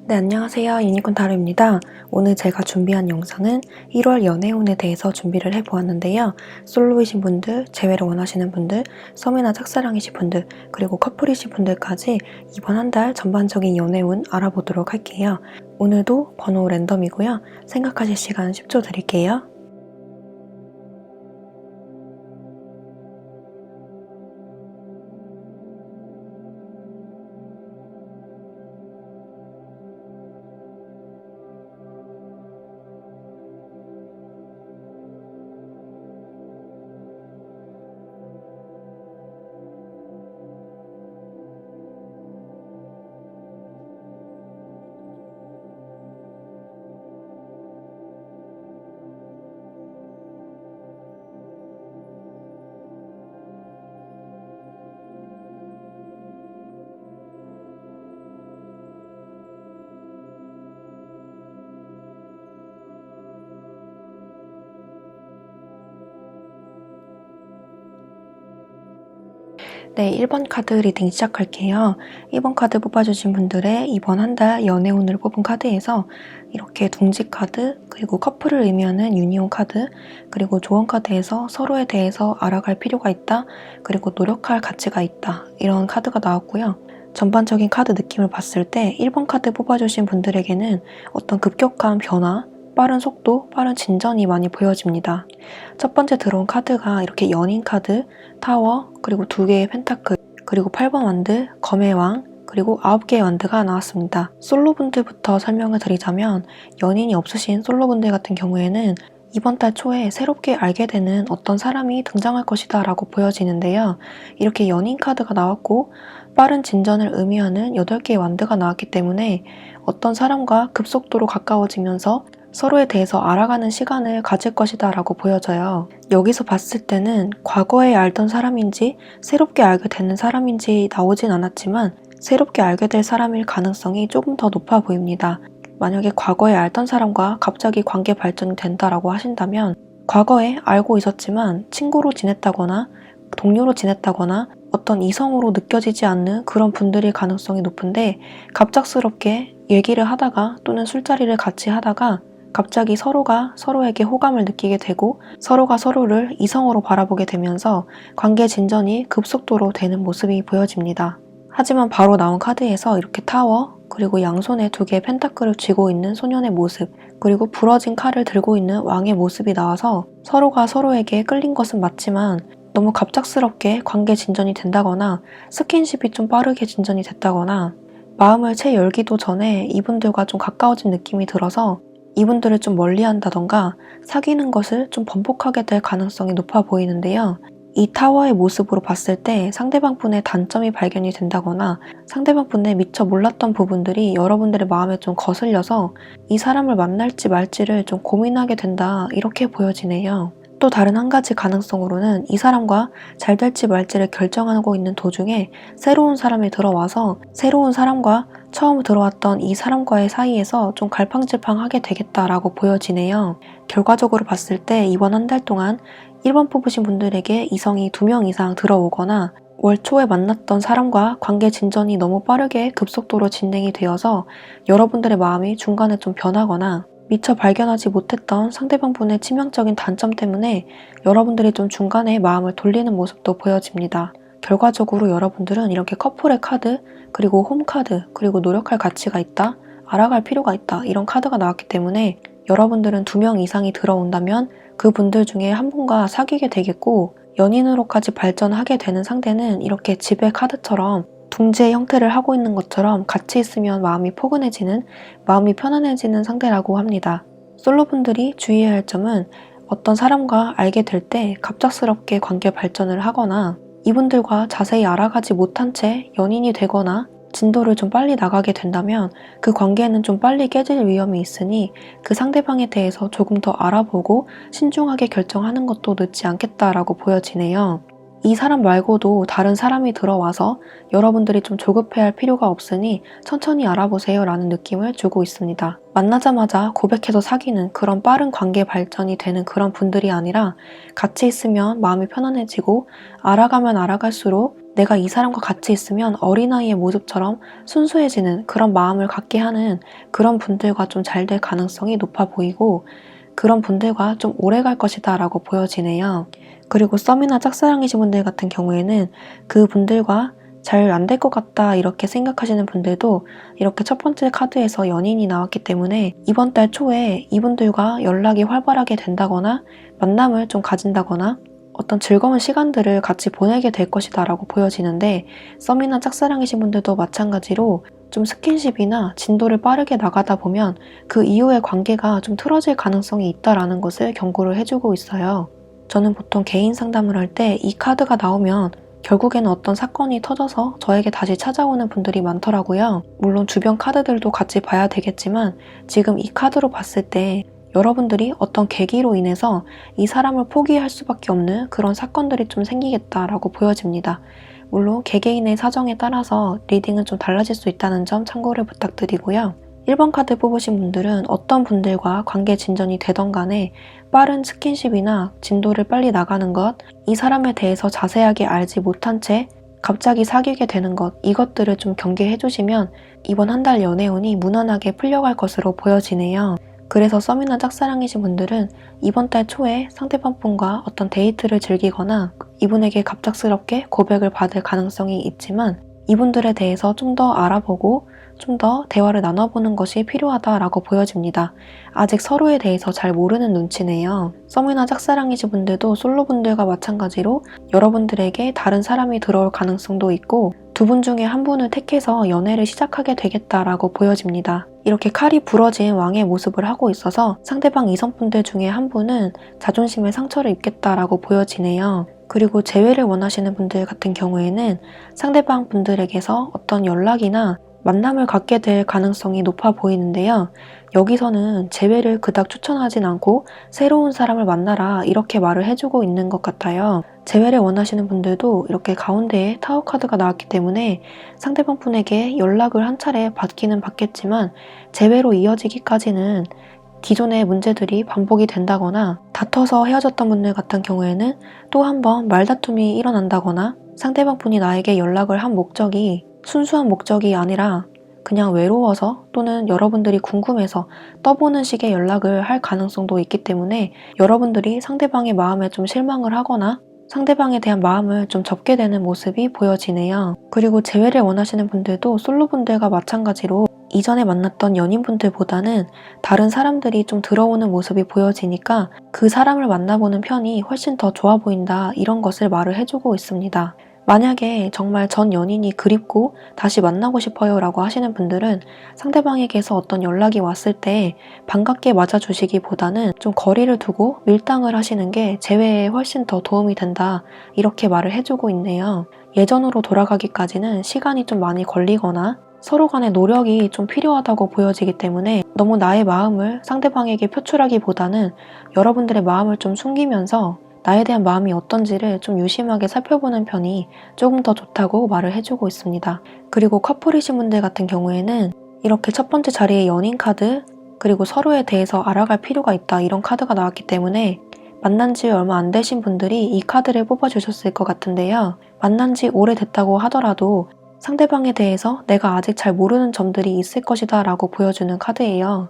네, 안녕하세요. 유니콘 타로입니다. 오늘 제가 준비한 영상은 1월 연애운에 대해서 준비를 해보았는데요. 솔로이신 분들, 재회를 원하시는 분들, 썸이나 짝사랑이신 분들, 그리고 커플이신 분들까지 이번 한 달 전반적인 연애운 알아보도록 할게요. 오늘도 번호 랜덤이고요. 생각하실 시간 10초 드릴게요. 네, 1번 카드 리딩 시작할게요. 2번 카드 뽑아주신 분들의 이번 한 달 연애운을 뽑은 카드에서 이렇게 둥지 카드, 그리고 커플을 의미하는 유니온 카드, 그리고 조언 카드에서 서로에 대해서 알아갈 필요가 있다, 그리고 노력할 가치가 있다, 이런 카드가 나왔고요. 전반적인 카드 느낌을 봤을 때 1번 카드 뽑아주신 분들에게는 어떤 급격한 변화, 빠른 속도, 빠른 진전이 많이 보여집니다. 첫 번째 들어온 카드가 이렇게 연인 카드, 타워, 그리고 2개의 펜타클, 그리고 8번 완드, 검의 왕, 그리고 9개의 완드가 나왔습니다. 솔로분들부터 설명을 드리자면 연인이 없으신 솔로분들 같은 경우에는 이번 달 초에 새롭게 알게 되는 어떤 사람이 등장할 것이다 라고 보여지는데요. 이렇게 연인 카드가 나왔고 빠른 진전을 의미하는 8개의 완드가 나왔기 때문에 어떤 사람과 급속도로 가까워지면서 서로에 대해서 알아가는 시간을 가질 것이다 라고 보여져요. 여기서 봤을 때는 과거에 알던 사람인지 새롭게 알게 되는 사람인지 나오진 않았지만 새롭게 알게 될 사람일 가능성이 조금 더 높아 보입니다. 만약에 과거에 알던 사람과 갑자기 관계 발전이 된다라고 하신다면 과거에 알고 있었지만 친구로 지냈다거나 동료로 지냈다거나 어떤 이성으로 느껴지지 않는 그런 분들일 가능성이 높은데 갑작스럽게 얘기를 하다가 또는 술자리를 같이 하다가 갑자기 서로가 서로에게 호감을 느끼게 되고 서로가 서로를 이성으로 바라보게 되면서 관계 진전이 급속도로 되는 모습이 보여집니다. 하지만 바로 나온 카드에서 이렇게 타워, 그리고 양손에 2개의 펜타클을 쥐고 있는 소년의 모습, 그리고 부러진 칼을 들고 있는 왕의 모습이 나와서 서로가 서로에게 끌린 것은 맞지만 너무 갑작스럽게 관계 진전이 된다거나 스킨십이 좀 빠르게 진전이 됐다거나 마음을 채 열기도 전에 이분들과 좀 가까워진 느낌이 들어서 이분들을 좀 멀리한다던가 사귀는 것을 좀 번복하게 될 가능성이 높아 보이는데요. 이 타워의 모습으로 봤을 때 상대방 분의 단점이 발견이 된다거나 상대방 분의 미처 몰랐던 부분들이 여러분들의 마음에 좀 거슬려서 이 사람을 만날지 말지를 좀 고민하게 된다, 이렇게 보여지네요. 또 다른 한 가지 가능성으로는 이 사람과 잘 될지 말지를 결정하고 있는 도중에 새로운 사람이 들어와서 새로운 사람과 처음 들어왔던 이 사람과의 사이에서 좀 갈팡질팡하게 되겠다라고 보여지네요. 결과적으로 봤을 때 이번 한 달 동안 1번 뽑으신 분들에게 이성이 2명 이상 들어오거나 월 초에 만났던 사람과 관계 진전이 너무 빠르게 급속도로 진행이 되어서 여러분들의 마음이 중간에 좀 변하거나 미처 발견하지 못했던 상대방 분의 치명적인 단점 때문에 여러분들이 좀 중간에 마음을 돌리는 모습도 보여집니다. 결과적으로 여러분들은 이렇게 커플의 카드, 그리고 홈 카드, 그리고 노력할 가치가 있다, 알아갈 필요가 있다, 이런 카드가 나왔기 때문에 여러분들은 2명 이상이 들어온다면 그분들 중에 한 분과 사귀게 되겠고 연인으로까지 발전하게 되는 상대는 이렇게 지배 카드처럼 둥지의 형태를 하고 있는 것처럼 같이 있으면 마음이 포근해지는, 마음이 편안해지는 상대라고 합니다. 솔로분들이 주의해야 할 점은 어떤 사람과 알게 될 때 갑작스럽게 관계 발전을 하거나 이분들과 자세히 알아가지 못한 채 연인이 되거나 진도를 좀 빨리 나가게 된다면 그 관계는 좀 빨리 깨질 위험이 있으니 그 상대방에 대해서 조금 더 알아보고 신중하게 결정하는 것도 늦지 않겠다라고 보여지네요. 이 사람 말고도 다른 사람이 들어와서 여러분들이 좀 조급해할 필요가 없으니 천천히 알아보세요 라는 느낌을 주고 있습니다. 만나자마자 고백해서 사귀는 그런 빠른 관계 발전이 되는 그런 분들이 아니라 같이 있으면 마음이 편안해지고 알아가면 알아갈수록 내가 이 사람과 같이 있으면 어린아이의 모습처럼 순수해지는 그런 마음을 갖게 하는 그런 분들과 좀 잘 될 가능성이 높아 보이고 그런 분들과 좀 오래 갈 것이다 라고 보여지네요. 그리고 썸이나 짝사랑이신 분들 같은 경우에는 그 분들과 잘 안 될 것 같다 이렇게 생각하시는 분들도 이렇게 첫 번째 카드에서 연인이 나왔기 때문에 이번 달 초에 이분들과 연락이 활발하게 된다거나 만남을 좀 가진다거나 어떤 즐거운 시간들을 같이 보내게 될 것이다 라고 보여지는데 썸이나 짝사랑이신 분들도 마찬가지로 좀 스킨십이나 진도를 빠르게 나가다 보면 그 이후의 관계가 좀 틀어질 가능성이 있다라는 것을 경고를 해주고 있어요. 저는 보통 개인 상담을 할 때 이 카드가 나오면 결국에는 어떤 사건이 터져서 저에게 다시 찾아오는 분들이 많더라고요. 물론 주변 카드들도 같이 봐야 되겠지만 지금 이 카드로 봤을 때 여러분들이 어떤 계기로 인해서 이 사람을 포기할 수밖에 없는 그런 사건들이 좀 생기겠다라고 보여집니다. 물론 개개인의 사정에 따라서 리딩은 좀 달라질 수 있다는 점 참고를 부탁드리고요. 1번 카드 뽑으신 분들은 어떤 분들과 관계 진전이 되던 간에 빠른 스킨십이나 진도를 빨리 나가는 것, 이 사람에 대해서 자세하게 알지 못한 채 갑자기 사귀게 되는 것, 이것들을 좀 경계해 주시면 이번 한 달 연애운이 무난하게 풀려갈 것으로 보여지네요. 그래서 썸이나 짝사랑이신 분들은 이번 달 초에 상대방 분과 어떤 데이트를 즐기거나 이분에게 갑작스럽게 고백을 받을 가능성이 있지만 이분들에 대해서 좀 더 알아보고 좀 더 대화를 나눠보는 것이 필요하다라고 보여집니다. 아직 서로에 대해서 잘 모르는 눈치네요. 썸이나 짝사랑이신 분들도 솔로분들과 마찬가지로 여러분들에게 다른 사람이 들어올 가능성도 있고 두 분 중에 한 분을 택해서 연애를 시작하게 되겠다라고 보여집니다. 이렇게 칼이 부러진 왕의 모습을 하고 있어서 상대방 이성분들 중에 한 분은 자존심에 상처를 입겠다라고 보여지네요. 그리고 재회를 원하시는 분들 같은 경우에는 상대방 분들에게서 어떤 연락이나 만남을 갖게 될 가능성이 높아 보이는데요. 여기서는 재회를 그닥 추천하진 않고 새로운 사람을 만나라 이렇게 말을 해주고 있는 것 같아요. 재회를 원하시는 분들도 이렇게 가운데에 타워 카드가 나왔기 때문에 상대방 분에게 연락을 한 차례 받기는 받겠지만 재회로 이어지기까지는 기존의 문제들이 반복이 된다거나 다퉈서 헤어졌던 분들 같은 경우에는 또 한 번 말다툼이 일어난다거나 상대방 분이 나에게 연락을 한 목적이 순수한 목적이 아니라 그냥 외로워서 또는 여러분들이 궁금해서 떠보는 식의 연락을 할 가능성도 있기 때문에 여러분들이 상대방의 마음에 좀 실망을 하거나 상대방에 대한 마음을 좀 접게 되는 모습이 보여지네요. 그리고 재회를 원하시는 분들도 솔로분들과 마찬가지로 이전에 만났던 연인분들보다는 다른 사람들이 좀 들어오는 모습이 보여지니까 그 사람을 만나보는 편이 훨씬 더 좋아 보인다 이런 것을 말을 해주고 있습니다. 만약에 정말 전 연인이 그립고 다시 만나고 싶어요 라고 하시는 분들은 상대방에게서 어떤 연락이 왔을 때 반갑게 맞아주시기보다는 좀 거리를 두고 밀당을 하시는 게 재회에 훨씬 더 도움이 된다 이렇게 말을 해주고 있네요. 예전으로 돌아가기까지는 시간이 좀 많이 걸리거나 서로 간의 노력이 좀 필요하다고 보여지기 때문에 너무 나의 마음을 상대방에게 표출하기보다는 여러분들의 마음을 좀 숨기면서 나에 대한 마음이 어떤지를 좀 유심하게 살펴보는 편이 조금 더 좋다고 말을 해주고 있습니다. 그리고 커플이신 분들 같은 경우에는 이렇게 첫 번째 자리에 연인 카드 그리고 서로에 대해서 알아갈 필요가 있다 이런 카드가 나왔기 때문에 만난 지 얼마 안 되신 분들이 이 카드를 뽑아주셨을 것 같은데요. 만난 지 오래됐다고 하더라도 상대방에 대해서 내가 아직 잘 모르는 점들이 있을 것이다 라고 보여주는 카드예요.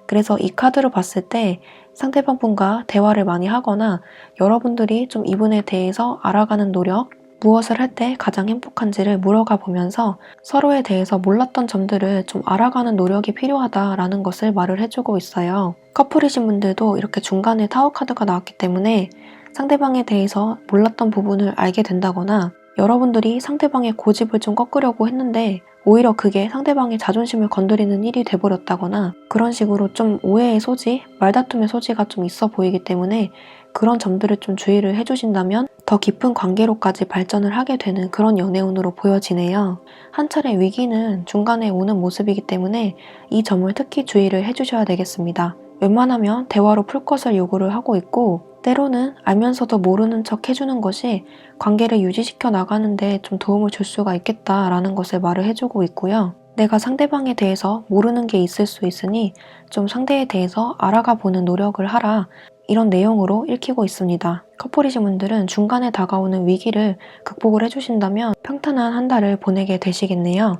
그래서 이 카드를 봤을 때 상대방 분과 대화를 많이 하거나 여러분들이 좀 이분에 대해서 알아가는 노력, 무엇을 할 때 가장 행복한지를 물어가 보면서 서로에 대해서 몰랐던 점들을 좀 알아가는 노력이 필요하다라는 것을 말을 해주고 있어요. 커플이신 분들도 이렇게 중간에 타워 카드가 나왔기 때문에 상대방에 대해서 몰랐던 부분을 알게 된다거나 여러분들이 상대방의 고집을 좀 꺾으려고 했는데 오히려 그게 상대방의 자존심을 건드리는 일이 돼버렸다거나 그런 식으로 좀 오해의 소지, 말다툼의 소지가 좀 있어 보이기 때문에 그런 점들을 좀 주의를 해주신다면 더 깊은 관계로까지 발전을 하게 되는 그런 연애운으로 보여지네요. 한 차례 위기는 중간에 오는 모습이기 때문에 이 점을 특히 주의를 해주셔야 되겠습니다. 웬만하면 대화로 풀 것을 요구를 하고 있고 때로는 알면서도 모르는 척 해주는 것이 관계를 유지시켜 나가는데 좀 도움을 줄 수가 있겠다라는 것을 말을 해주고 있고요. 내가 상대방에 대해서 모르는 게 있을 수 있으니 좀 상대에 대해서 알아가 보는 노력을 하라. 이런 내용으로 읽히고 있습니다. 커플이신 분들은 중간에 다가오는 위기를 극복을 해주신다면 평탄한 한 달을 보내게 되시겠네요.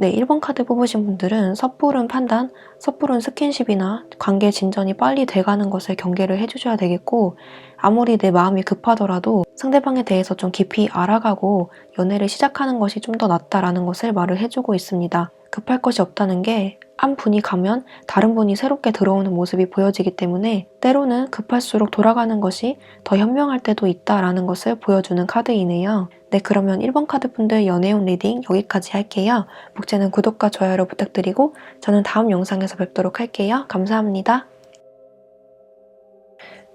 네, 1번 카드 뽑으신 분들은 섣부른 판단, 섣부른 스킨십이나 관계 진전이 빨리 돼가는 것을 경계를 해주셔야 되겠고, 아무리 내 마음이 급하더라도 상대방에 대해서 좀 깊이 알아가고 연애를 시작하는 것이 좀 더 낫다라는 것을 말을 해주고 있습니다. 급할 것이 없다는 게 한 분이 가면 다른 분이 새롭게 들어오는 모습이 보여지기 때문에 때로는 급할수록 돌아가는 것이 더 현명할 때도 있다라는 것을 보여주는 카드이네요. 네, 그러면 1번 카드 분들 연애운 리딩 여기까지 할게요. 목재는 구독과 좋아요를 부탁드리고 저는 다음 영상에서 뵙도록 할게요. 감사합니다.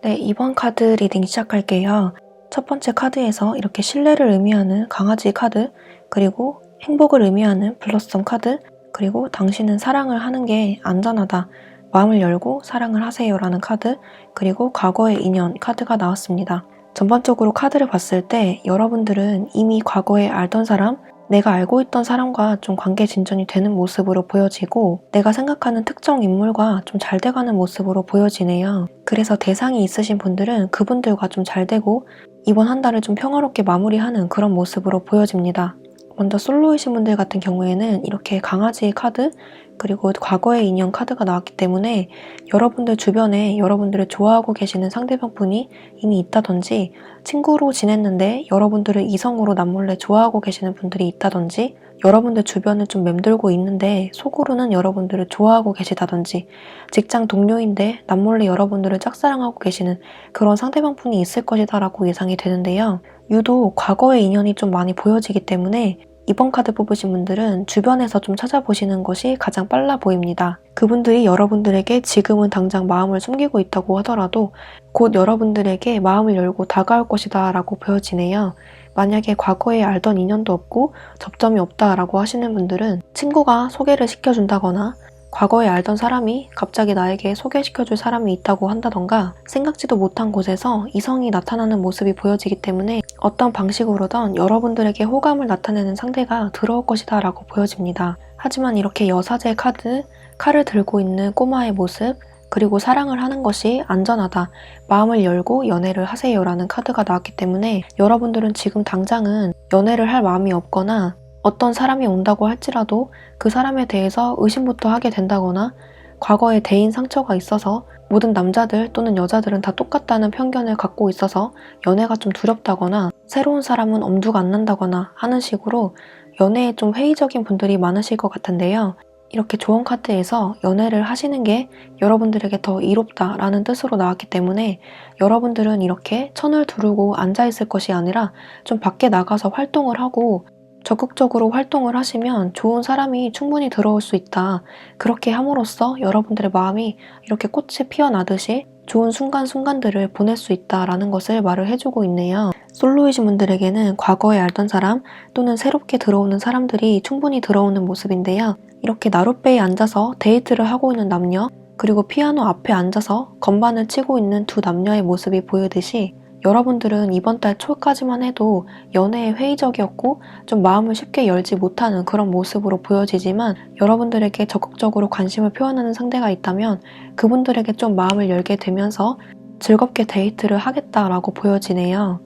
네, 2번 카드 리딩 시작할게요. 첫 번째 카드에서 이렇게 신뢰를 의미하는 강아지 카드, 그리고 행복을 의미하는 블러썸 카드, 그리고 당신은 사랑을 하는 게 안전하다. 마음을 열고 사랑을 하세요 라는 카드, 그리고 과거의 인연 카드가 나왔습니다. 전반적으로 카드를 봤을 때 여러분들은 이미 과거에 알던 사람, 내가 알고 있던 사람과 좀 관계 진전이 되는 모습으로 보여지고 내가 생각하는 특정 인물과 좀 잘 돼가는 모습으로 보여지네요. 그래서 대상이 있으신 분들은 그분들과 좀 잘 되고 이번 한 달을 좀 평화롭게 마무리하는 그런 모습으로 보여집니다. 먼저 솔로이신 분들 같은 경우에는 이렇게 강아지 카드, 그리고 과거의 인연 카드가 나왔기 때문에 여러분들 주변에 여러분들을 좋아하고 계시는 상대방 분이 이미 있다든지, 친구로 지냈는데 여러분들을 이성으로 남몰래 좋아하고 계시는 분들이 있다든지, 여러분들 주변을 좀 맴돌고 있는데 속으로는 여러분들을 좋아하고 계시다든지, 직장 동료인데 남몰래 여러분들을 짝사랑하고 계시는 그런 상대방 분이 있을 것이다 라고 예상이 되는데요. 유독 과거의 인연이 좀 많이 보여지기 때문에 이번 카드 뽑으신 분들은 주변에서 좀 찾아보시는 것이 가장 빨라 보입니다. 그분들이 여러분들에게 지금은 당장 마음을 숨기고 있다고 하더라도 곧 여러분들에게 마음을 열고 다가올 것이다 라고 보여지네요. 만약에 과거에 알던 인연도 없고 접점이 없다라고 하시는 분들은 친구가 소개를 시켜준다거나 과거에 알던 사람이 갑자기 나에게 소개시켜줄 사람이 있다고 한다던가 생각지도 못한 곳에서 이성이 나타나는 모습이 보여지기 때문에 어떤 방식으로든 여러분들에게 호감을 나타내는 상대가 들어올 것이다 라고 보여집니다. 하지만 이렇게 여사제 카드, 칼을 들고 있는 꼬마의 모습, 그리고 사랑을 하는 것이 안전하다, 마음을 열고 연애를 하세요 라는 카드가 나왔기 때문에 여러분들은 지금 당장은 연애를 할 마음이 없거나 어떤 사람이 온다고 할지라도 그 사람에 대해서 의심부터 하게 된다거나 과거에 대인 상처가 있어서 모든 남자들 또는 여자들은 다 똑같다는 편견을 갖고 있어서 연애가 좀 두렵다거나 새로운 사람은 엄두가 안 난다거나 하는 식으로 연애에 좀 회의적인 분들이 많으실 것 같은데요. 이렇게 조언 카드에서 연애를 하시는 게 여러분들에게 더 이롭다라는 뜻으로 나왔기 때문에 여러분들은 이렇게 천을 두르고 앉아있을 것이 아니라 좀 밖에 나가서 활동을 하고 적극적으로 활동을 하시면 좋은 사람이 충분히 들어올 수 있다. 그렇게 함으로써 여러분들의 마음이 이렇게 꽃이 피어나듯이 좋은 순간순간들을 보낼 수 있다라는 것을 말을 해주고 있네요. 솔로이신 분들에게는 과거에 알던 사람 또는 새롭게 들어오는 사람들이 충분히 들어오는 모습인데요. 이렇게 나룻배에 앉아서 데이트를 하고 있는 남녀, 그리고 피아노 앞에 앉아서 건반을 치고 있는 두 남녀의 모습이 보이듯이 여러분들은 이번 달 초까지만 해도 연애에 회의적이었고 좀 마음을 쉽게 열지 못하는 그런 모습으로 보여지지만 여러분들에게 적극적으로 관심을 표현하는 상대가 있다면 그분들에게 좀 마음을 열게 되면서 즐겁게 데이트를 하겠다라고 보여지네요.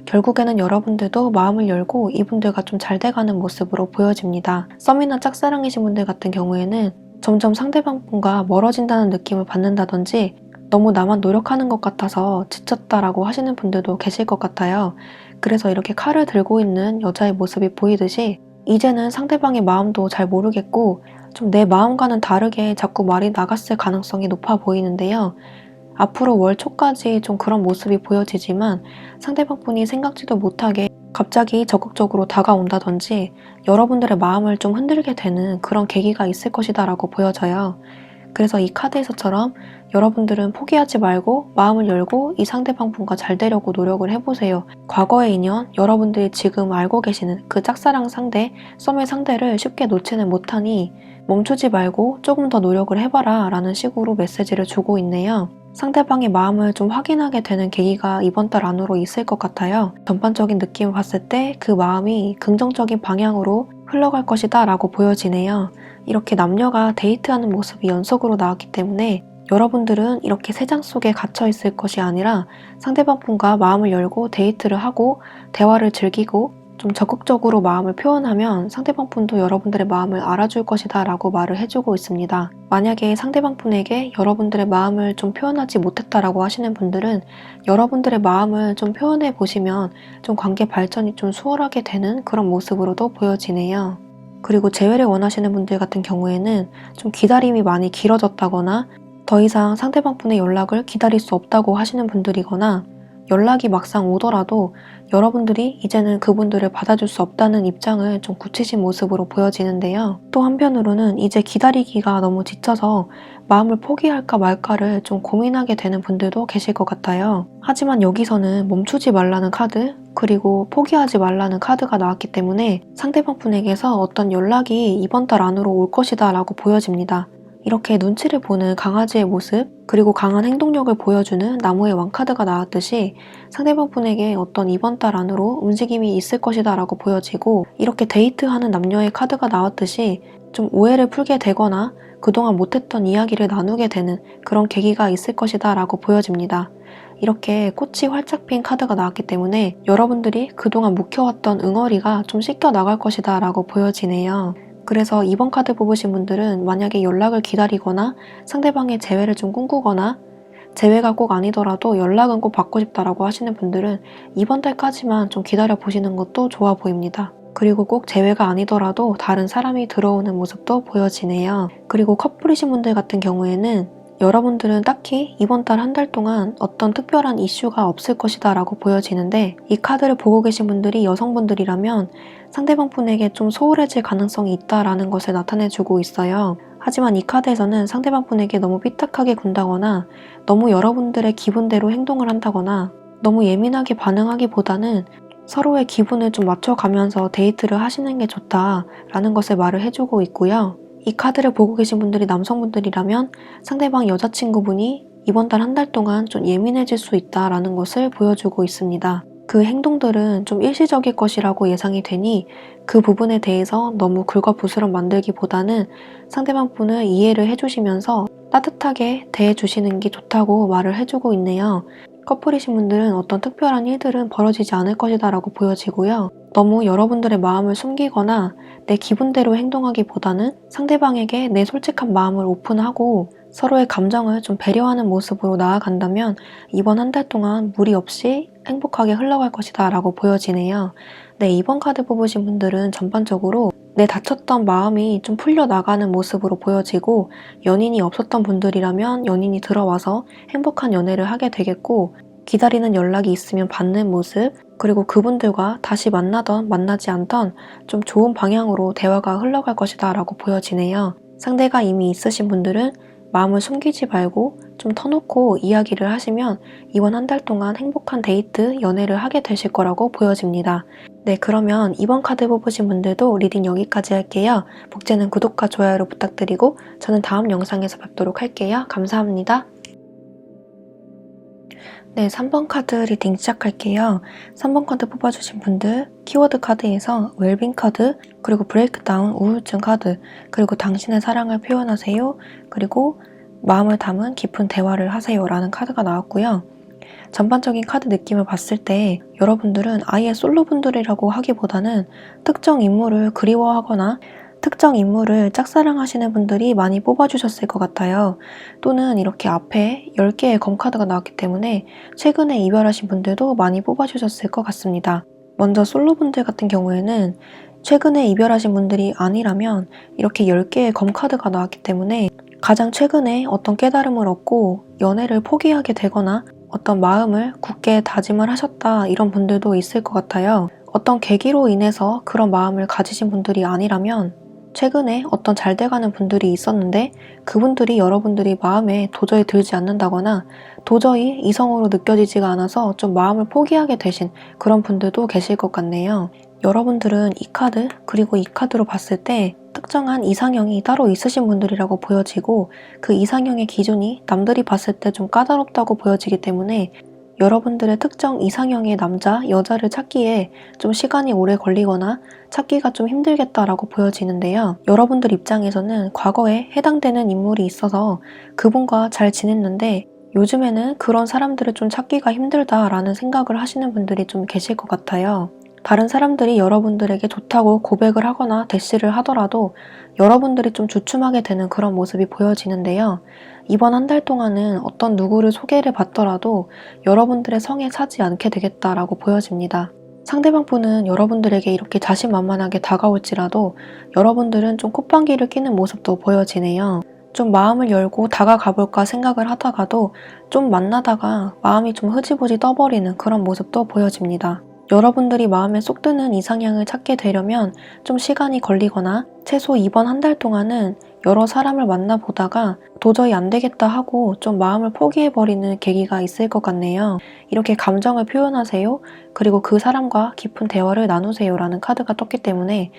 결국에는 여러분들도 마음을 열고 이분들과 좀 잘 돼가는 모습으로 보여집니다. 썸이나 짝사랑이신 분들 같은 경우에는 점점 상대방 분과 멀어진다는 느낌을 받는다든지 너무 나만 노력하는 것 같아서 지쳤다라고 하시는 분들도 계실 것 같아요. 그래서 이렇게 칼을 들고 있는 여자의 모습이 보이듯이 이제는 상대방의 마음도 잘 모르겠고 좀 내 마음과는 다르게 자꾸 말이 나갔을 가능성이 높아 보이는데요. 앞으로 월 초까지 좀 그런 모습이 보여지지만 상대방 분이 생각지도 못하게 갑자기 적극적으로 다가온다든지 여러분들의 마음을 좀 흔들게 되는 그런 계기가 있을 것이다 라고 보여져요. 그래서 이 카드에서처럼 여러분들은 포기하지 말고 마음을 열고 이 상대방 분과 잘 되려고 노력을 해보세요. 과거의 인연, 여러분들이 지금 알고 계시는 그 짝사랑 상대, 썸의 상대를 쉽게 놓지는 못하니 멈추지 말고 조금 더 노력을 해봐라 라는 식으로 메시지를 주고 있네요. 상대방의 마음을 좀 확인하게 되는 계기가 이번 달 안으로 있을 것 같아요. 전반적인 느낌을 봤을 때 그 마음이 긍정적인 방향으로 흘러갈 것이다 라고 보여지네요. 이렇게 남녀가 데이트하는 모습이 연속으로 나왔기 때문에 여러분들은 이렇게 세 장 속에 갇혀 있을 것이 아니라 상대방 분과 마음을 열고 데이트를 하고 대화를 즐기고 좀 적극적으로 마음을 표현하면 상대방 분도 여러분들의 마음을 알아줄 것이다 라고 말을 해주고 있습니다. 만약에 상대방 분에게 여러분들의 마음을 좀 표현하지 못했다라고 하시는 분들은 여러분들의 마음을 좀 표현해 보시면 좀 관계 발전이 좀 수월하게 되는 그런 모습으로도 보여지네요. 그리고 재회를 원하시는 분들 같은 경우에는 좀 기다림이 많이 길어졌다거나 더 이상 상대방 분의 연락을 기다릴 수 없다고 하시는 분들이거나 연락이 막상 오더라도 여러분들이 이제는 그분들을 받아줄 수 없다는 입장을 좀 굳히신 모습으로 보여지는데요. 또 한편으로는 이제 기다리기가 너무 지쳐서 마음을 포기할까 말까를 좀 고민하게 되는 분들도 계실 것 같아요. 하지만 여기서는 멈추지 말라는 카드, 그리고 포기하지 말라는 카드가 나왔기 때문에 상대방 분에게서 어떤 연락이 이번 달 안으로 올 것이다 라고 보여집니다. 이렇게 눈치를 보는 강아지의 모습, 그리고 강한 행동력을 보여주는 나무의 왕카드가 나왔듯이 상대방 분에게 어떤 이번 달 안으로 움직임이 있을 것이다 라고 보여지고, 이렇게 데이트하는 남녀의 카드가 나왔듯이 좀 오해를 풀게 되거나 그동안 못했던 이야기를 나누게 되는 그런 계기가 있을 것이다 라고 보여집니다. 이렇게 꽃이 활짝 핀 카드가 나왔기 때문에 여러분들이 그동안 묵혀왔던 응어리가 좀 씻겨 나갈 것이다 라고 보여지네요. 그래서 이번 카드 뽑으신 분들은 만약에 연락을 기다리거나 상대방의 재회를 좀 꿈꾸거나 재회가 꼭 아니더라도 연락은 꼭 받고 싶다라고 하시는 분들은 이번 달까지만 좀 기다려 보시는 것도 좋아 보입니다. 그리고 꼭 재회가 아니더라도 다른 사람이 들어오는 모습도 보여지네요. 그리고 커플이신 분들 같은 경우에는 여러분들은 딱히 이번 달 한 달 동안 어떤 특별한 이슈가 없을 것이다 라고 보여지는데, 이 카드를 보고 계신 분들이 여성분들이라면 상대방 분에게 좀 소홀해질 가능성이 있다라는 것을 나타내주고 있어요. 하지만 이 카드에서는 상대방 분에게 너무 삐딱하게 군다거나 너무 여러분들의 기분대로 행동을 한다거나 너무 예민하게 반응하기보다는 서로의 기분을 좀 맞춰가면서 데이트를 하시는 게 좋다라는 것을 말을 해주고 있고요. 이 카드를 보고 계신 분들이 남성분들이라면 상대방 여자친구분이 이번 달 한 달 동안 좀 예민해질 수 있다라는 것을 보여주고 있습니다. 그 행동들은 좀 일시적일 것이라고 예상이 되니 그 부분에 대해서 너무 굴거부스럼 만들기보다는 상대방 분을 이해를 해주시면서 따뜻하게 대해주시는 게 좋다고 말을 해주고 있네요. 커플이신 분들은 어떤 특별한 일들은 벌어지지 않을 것이다 라고 보여지고요. 너무 여러분들의 마음을 숨기거나 내 기분대로 행동하기보다는 상대방에게 내 솔직한 마음을 오픈하고 서로의 감정을 좀 배려하는 모습으로 나아간다면 이번 한 달 동안 무리 없이 행복하게 흘러갈 것이다 라고 보여지네요. 네, 이번 카드 뽑으신 분들은 전반적으로 내 다쳤던 마음이 좀 풀려나가는 모습으로 보여지고, 연인이 없었던 분들이라면 연인이 들어와서 행복한 연애를 하게 되겠고, 기다리는 연락이 있으면 받는 모습, 그리고 그분들과 다시 만나던 만나지 않던 좀 좋은 방향으로 대화가 흘러갈 것이다 라고 보여지네요. 상대가 이미 있으신 분들은 마음을 숨기지 말고 좀 터놓고 이야기를 하시면 이번 한 달 동안 행복한 데이트, 연애를 하게 되실 거라고 보여집니다. 네, 그러면 이번 카드 뽑으신 분들도 리딩 여기까지 할게요. 복제는 구독과 좋아요를 부탁드리고 저는 다음 영상에서 뵙도록 할게요. 감사합니다. 네, 3번 카드 리딩 시작할게요. 3번 카드 뽑아주신 분들, 키워드 카드에서 웰빙 카드, 그리고 브레이크다운 우울증 카드, 그리고 당신의 사랑을 표현하세요, 그리고 마음을 담은 깊은 대화를 하세요 라는 카드가 나왔고요. 전반적인 카드 느낌을 봤을 때 여러분들은 아예 솔로분들이라고 하기보다는 특정 인물을 그리워하거나 특정 인물을 짝사랑하시는 분들이 많이 뽑아주셨을 것 같아요. 또는 이렇게 앞에 10개의 검카드가 나왔기 때문에 최근에 이별하신 분들도 많이 뽑아주셨을 것 같습니다. 먼저 솔로분들 같은 경우에는 최근에 이별하신 분들이 아니라면 이렇게 10개의 검카드가 나왔기 때문에 가장 최근에 어떤 깨달음을 얻고 연애를 포기하게 되거나 어떤 마음을 굳게 다짐을 하셨다, 이런 분들도 있을 것 같아요. 어떤 계기로 인해서 그런 마음을 가지신 분들이 아니라면 최근에 어떤 잘 돼가는 분들이 있었는데 그분들이 여러분들이 마음에 도저히 들지 않는다거나 도저히 이성으로 느껴지지가 않아서 좀 마음을 포기하게 되신 그런 분들도 계실 것 같네요. 여러분들은 이 카드, 그리고 이 카드로 봤을 때 특정한 이상형이 따로 있으신 분들이라고 보여지고 그 이상형의 기준이 남들이 봤을 때 좀 까다롭다고 보여지기 때문에 여러분들의 특정 이상형의 남자, 여자를 찾기에 좀 시간이 오래 걸리거나 찾기가 좀 힘들겠다라고 보여지는데요. 여러분들 입장에서는 과거에 해당되는 인물이 있어서 그분과 잘 지냈는데 요즘에는 그런 사람들을 좀 찾기가 힘들다라는 생각을 하시는 분들이 좀 계실 것 같아요. 다른 사람들이 여러분들에게 좋다고 고백을 하거나 대시를 하더라도 여러분들이 좀 주춤하게 되는 그런 모습이 보여지는데요. 이번 한 달 동안은 어떤 누구를 소개를 받더라도 여러분들의 성에 차지 않게 되겠다라고 보여집니다. 상대방 분은 여러분들에게 이렇게 자신만만하게 다가올지라도 여러분들은 좀 콧방귀를 뀌는 모습도 보여지네요. 좀 마음을 열고 다가가 볼까 생각을 하다가도 좀 만나다가 마음이 좀 흐지부지 떠버리는 그런 모습도 보여집니다. 여러분들이 마음에 쏙 드는 이상향을 찾게 되려면 좀 시간이 걸리거나 최소 이번 한 달 동안은 여러 사람을 만나보다가 도저히 안 되겠다 하고 좀 마음을 포기해버리는 계기가 있을 것 같네요. 이렇게 감정을 표현하세요. 그리고 그 사람과 깊은 대화를 나누세요 라는 카드가 떴기 때문에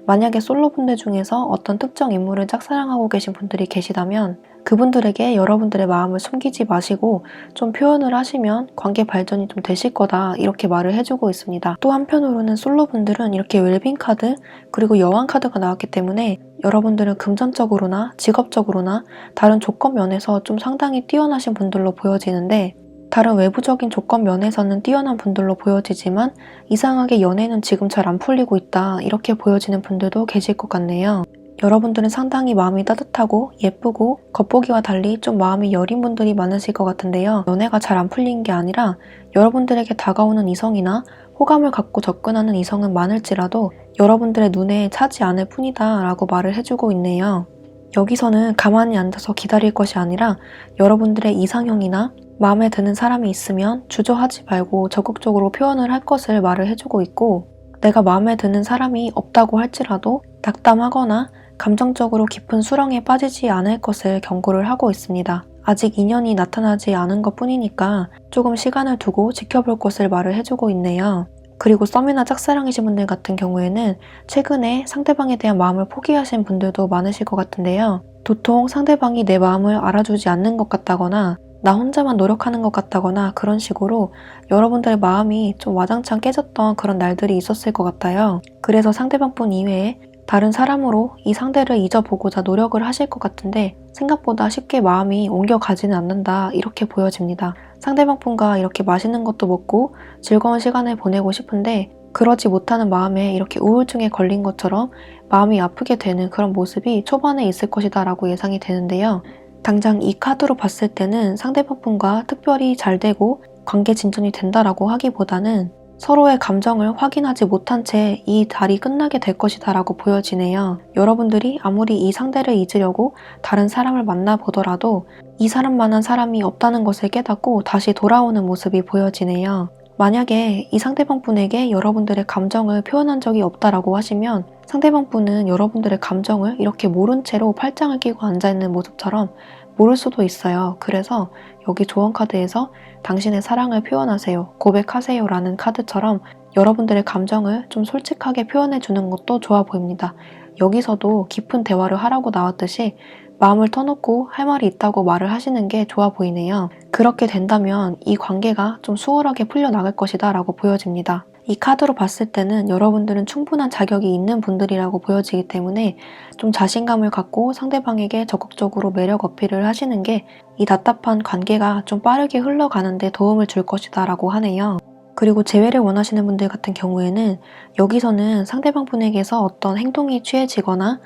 만약에 솔로분들 중에서 어떤 특정 인물을 짝사랑하고 계신 분들이 계시다면 그분들에게 여러분들의 마음을 숨기지 마시고 좀 표현을 하시면 관계 발전이 좀 되실 거다 이렇게 말을 해주고 있습니다. 또 한편으로는 솔로분들은 이렇게 웰빙 카드 그리고 여왕 카드가 나왔기 때문에 여러분들은 금전적으로나 직업적으로나 다른 조건 면에서 좀 상당히 뛰어나신 분들로 보여지는데 다른 외부적인 조건 면에서는 뛰어난 분들로 보여지지만 이상하게 연애는 지금 잘 안 풀리고 있다 이렇게 보여지는 분들도 계실 것 같네요. 여러분들은 상당히 마음이 따뜻하고 예쁘고 겉보기와 달리 좀 마음이 여린 분들이 많으실 것 같은데요. 연애가 잘 안 풀린 게 아니라 여러분들에게 다가오는 이성이나 호감을 갖고 접근하는 이성은 많을지라도 여러분들의 눈에 차지 않을 뿐이다 라고 말을 해주고 있네요. 여기서는 가만히 앉아서 기다릴 것이 아니라 여러분들의 이상형이나 마음에 드는 사람이 있으면 주저하지 말고 적극적으로 표현을 할 것을 말을 해주고 있고 내가 마음에 드는 사람이 없다고 할지라도 낙담하거나 감정적으로 깊은 수렁에 빠지지 않을 것을 경고를 하고 있습니다. 아직 인연이 나타나지 않은 것 뿐이니까 조금 시간을 두고 지켜볼 것을 말을 해주고 있네요. 그리고 썸이나 짝사랑이신 분들 같은 경우에는 최근에 상대방에 대한 마음을 포기하신 분들도 많으실 것 같은데요. 도통 상대방이 내 마음을 알아주지 않는 것 같다거나 나 혼자만 노력하는 것 같다거나 그런 식으로 여러분들의 마음이 좀 와장창 깨졌던 그런 날들이 있었을 것 같아요. 그래서 상대방뿐 이외에 다른 사람으로 이 상대를 잊어보고자 노력을 하실 것 같은데 생각보다 쉽게 마음이 옮겨가지는 않는다 이렇게 보여집니다. 상대방분과 이렇게 맛있는 것도 먹고 즐거운 시간을 보내고 싶은데 그러지 못하는 마음에 이렇게 우울증에 걸린 것처럼 마음이 아프게 되는 그런 모습이 초반에 있을 것이다 라고 예상이 되는데요. 당장 이 카드로 봤을 때는 상대방분과 특별히 잘 되고 관계 진전이 된다라고 하기보다는 서로의 감정을 확인하지 못한 채 이 달이 끝나게 될 것이다 라고 보여지네요. 여러분들이 아무리 이 상대를 잊으려고 다른 사람을 만나보더라도 이 사람만한 사람이 없다는 것을 깨닫고 다시 돌아오는 모습이 보여지네요. 만약에 이 상대방분에게 여러분들의 감정을 표현한 적이 없다라고 하시면 상대방분은 여러분들의 감정을 이렇게 모른 채로 팔짱을 끼고 앉아있는 모습처럼 모를 수도 있어요. 그래서 여기 조언 카드에서 당신의 사랑을 표현하세요, 고백하세요 라는 카드처럼 여러분들의 감정을 좀 솔직하게 표현해주는 것도 좋아 보입니다. 여기서도 깊은 대화를 하라고 나왔듯이 마음을 터놓고 할 말이 있다고 말을 하시는 게 좋아 보이네요. 그렇게 된다면 이 관계가 좀 수월하게 풀려나갈 것이다 라고 보여집니다. 이 카드로 봤을 때는 여러분들은 충분한 자격이 있는 분들이라고 보여지기 때문에 좀 자신감을 갖고 상대방에게 적극적으로 매력 어필을 하시는 게 이 답답한 관계가 좀 빠르게 흘러가는 데 도움을 줄 것이다 라고 하네요. 그리고 재회를 원하시는 분들 같은 경우에는 여기서는 상대방분에게서 어떤 행동이 취해지거나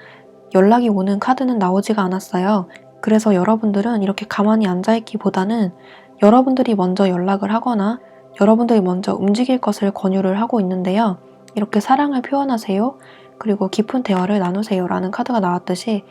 연락이 오는 카드는 나오지가 않았어요. 그래서 여러분들은 이렇게 가만히 앉아있기보다는 여러분들이 먼저 연락을 하거나 여러분들이 먼저 움직일 것을 권유를 하고 있는데요. 이렇게 사랑을 표현하세요. 그리고 깊은 대화를 나누세요 라는 카드가 나왔듯이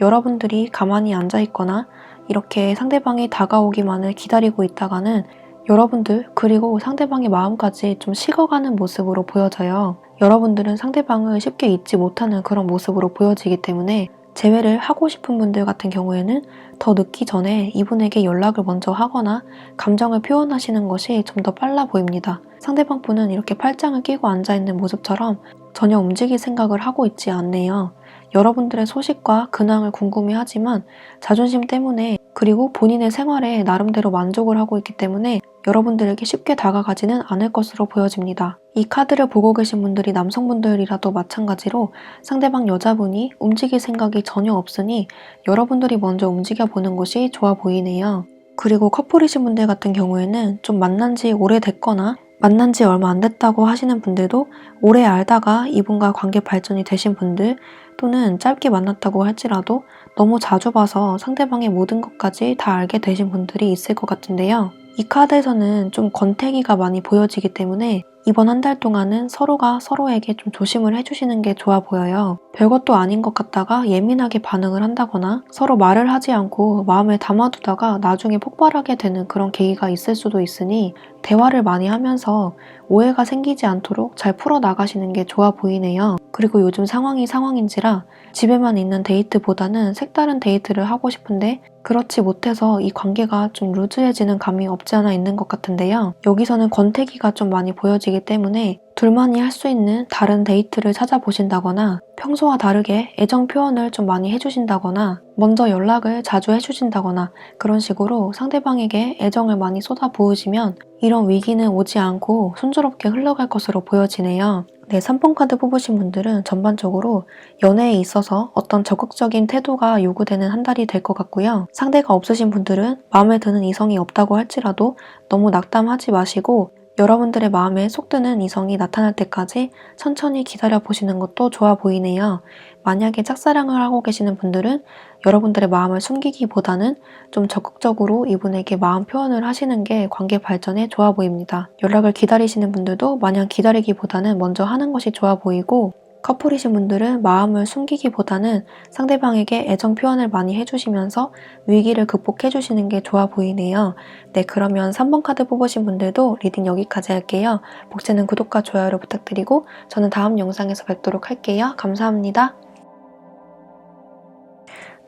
여러분들이 가만히 앉아있거나 이렇게 상대방이 다가오기만을 기다리고 있다가는 여러분들 그리고 상대방의 마음까지 좀 식어가는 모습으로 보여져요. 여러분들은 상대방을 쉽게 잊지 못하는 그런 모습으로 보여지기 때문에 재회를 하고 싶은 분들 같은 경우에는 더 늦기 전에 이분에게 연락을 먼저 하거나 감정을 표현하시는 것이 좀 더 빨라 보입니다. 상대방 분은 이렇게 팔짱을 끼고 앉아있는 모습처럼 전혀 움직일 생각을 하고 있지 않네요. 여러분들의 소식과 근황을 궁금해하지만 자존심 때문에 그리고 본인의 생활에 나름대로 만족을 하고 있기 때문에 여러분들에게 쉽게 다가가지는 않을 것으로 보여집니다. 이 카드를 보고 계신 분들이 남성분들이라도 마찬가지로 상대방 여자분이 움직일 생각이 전혀 없으니 여러분들이 먼저 움직여 보는 것이 좋아 보이네요. 그리고 커플이신 분들 같은 경우에는 좀 만난 지 오래됐거나 만난 지 얼마 안 됐다고 하시는 분들도 오래 알다가 이분과 관계 발전이 되신 분들 또는 짧게 만났다고 할지라도 너무 자주 봐서 상대방의 모든 것까지 다 알게 되신 분들이 있을 것 같은데요. 이 카드에서는 좀 권태기가 많이 보여지기 때문에 이번 한 달 동안은 서로가 서로에게 좀 조심을 해주시는 게 좋아 보여요. 별것도 아닌 것 같다가 예민하게 반응을 한다거나 서로 말을 하지 않고 마음에 담아두다가 나중에 폭발하게 되는 그런 계기가 있을 수도 있으니 대화를 많이 하면서 오해가 생기지 않도록 잘 풀어나가시는 게 좋아 보이네요. 그리고 요즘 상황이 상황인지라 집에만 있는 데이트보다는 색다른 데이트를 하고 싶은데 그렇지 못해서 이 관계가 좀 루즈해지는 감이 없지 않아 있는 것 같은데요. 여기서는 권태기가 좀 많이 보여지기 때문에 둘만이 할 수 있는 다른 데이트를 찾아보신다거나 평소와 다르게 애정 표현을 좀 많이 해주신다거나 먼저 연락을 자주 해주신다거나 그런 식으로 상대방에게 애정을 많이 쏟아부으시면 이런 위기는 오지 않고 순조롭게 흘러갈 것으로 보여지네요. 네, 3번 카드 뽑으신 분들은 전반적으로 연애에 있어서 어떤 적극적인 태도가 요구되는 한 달이 될 것 같고요. 상대가 없으신 분들은 마음에 드는 이성이 없다고 할지라도 너무 낙담하지 마시고 여러분들의 마음에 속 드는 이성이 나타날 때까지 천천히 기다려 보시는 것도 좋아 보이네요. 만약에 짝사랑을 하고 계시는 분들은 여러분들의 마음을 숨기기보다는 좀 적극적으로 이분에게 마음 표현을 하시는 게 관계 발전에 좋아 보입니다. 연락을 기다리시는 분들도 마냥 기다리기보다는 먼저 하는 것이 좋아 보이고 커플이신 분들은 마음을 숨기기보다는 상대방에게 애정 표현을 많이 해주시면서 위기를 극복해주시는 게 좋아 보이네요. 네, 그러면 3번 카드 뽑으신 분들도 리딩 여기까지 할게요. 복제는 구독과 좋아요를 부탁드리고 저는 다음 영상에서 뵙도록 할게요. 감사합니다.